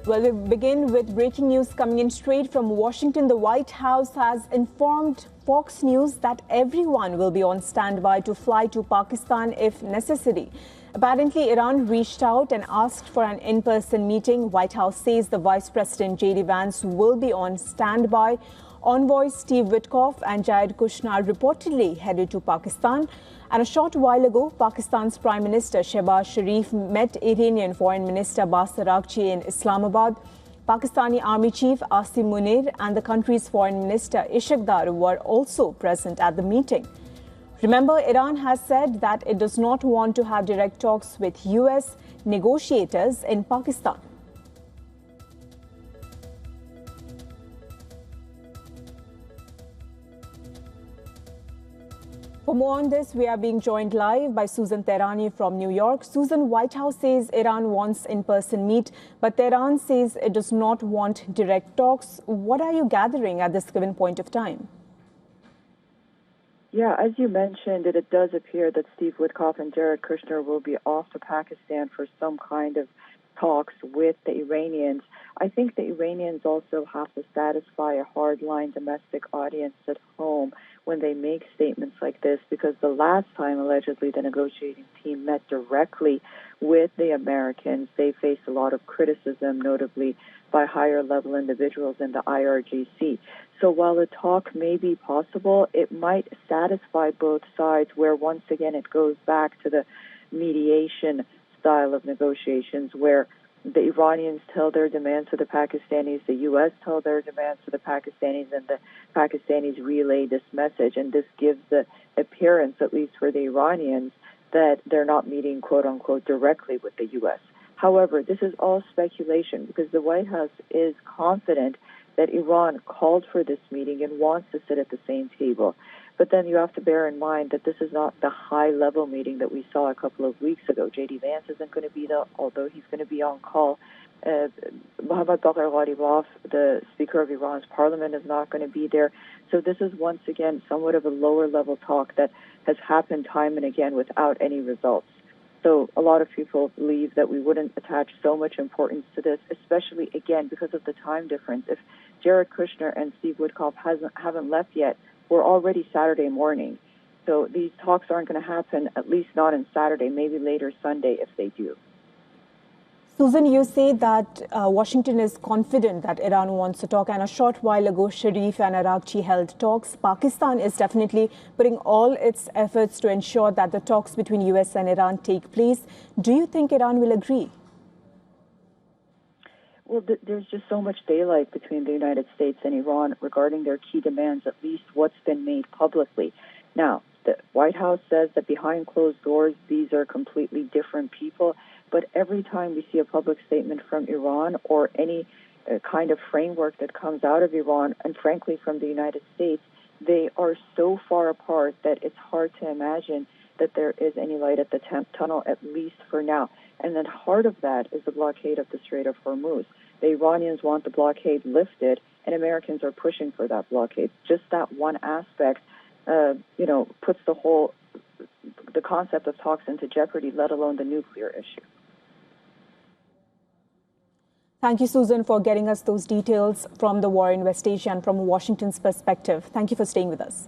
Well, we begin with breaking news coming in straight from Washington. The White House has informed Fox News that everyone will be on standby to fly to Pakistan if necessary. Apparently, Iran reached out and asked for an in-person meeting. White House says the Vice President JD Vance will be on standby. Envoys Steve Witkoff and Jared Kushner reportedly headed to Pakistan. And a short while ago, Pakistan's Prime Minister Shehbaz Sharif met Iranian Foreign Minister Abbas Araghchi in Islamabad. Pakistani Army Chief Asim Munir and the country's Foreign Minister Ishaq Dar were also present at the meeting. Remember, Iran has said that it does not want to have direct talks with US negotiators in Pakistan. For more on this, we are being joined live by Susan Tehrani from New York. Susan, White House says Iran wants in-person meet, but Tehran says it does not want direct talks. What are you gathering at this given point of time? Yeah, as you mentioned, it does appear that Steve Witkoff and Jared Kushner will be off to Pakistan for some kind of talks with the Iranians. I think the Iranians also have to satisfy a hardline domestic audience at home when they make statements like this, because the last time, allegedly, the negotiating team met directly with the Americans, they faced a lot of criticism, notably by higher-level individuals in the IRGC. So while a talk may be possible, it might satisfy both sides, where once again it goes back to the mediation style of negotiations, where the Iranians tell their demands to the Pakistanis, the U.S. tell their demands to the Pakistanis, and the Pakistanis relay this message. And this gives the appearance, at least for the Iranians, that they're not meeting, quote-unquote, directly with the U.S. However, this is all speculation, because the White House is confident that Iran called for this meeting and wants to sit at the same table. But then you have to bear in mind that this is not the high-level meeting that we saw a couple of weeks ago. JD Vance isn't going to be there, although he's going to be on call. Mohammad Bagher Ghalibaf, the Speaker of Iran's parliament, is not going to be there. So this is once again somewhat of a lower-level talk that has happened time and again without any results. So a lot of people believe that we wouldn't attach so much importance to this, especially, again, because of the time difference. If Jared Kushner and Steve Witkoff haven't left yet, we're already Saturday morning. So these talks aren't going to happen, at least not on Saturday, maybe later Sunday if they do. Susan, you say that Washington is confident that Iran wants to talk, and a short while ago, Sharif and Araghchi held talks. Pakistan is definitely putting all its efforts to ensure that the talks between US and Iran take place. Do you think Iran will agree? Well, there's just so much daylight between the United States and Iran regarding their key demands, at least what's been made publicly. Now, the White House says that behind closed doors, these are completely different people. But every time we see a public statement from Iran or any kind of framework that comes out of Iran, and frankly from the United States, they are so far apart that it's hard to imagine that there is any light at the tunnel, at least for now. And then heart of that is the blockade of the Strait of Hormuz. The Iranians want the blockade lifted, and Americans are pushing for that blockade. Just that one aspect, puts the concept of talks into jeopardy, let alone the nuclear issue. Thank you, Susan, for getting us those details from the war in West Asia and from Washington's perspective. Thank you for staying with us.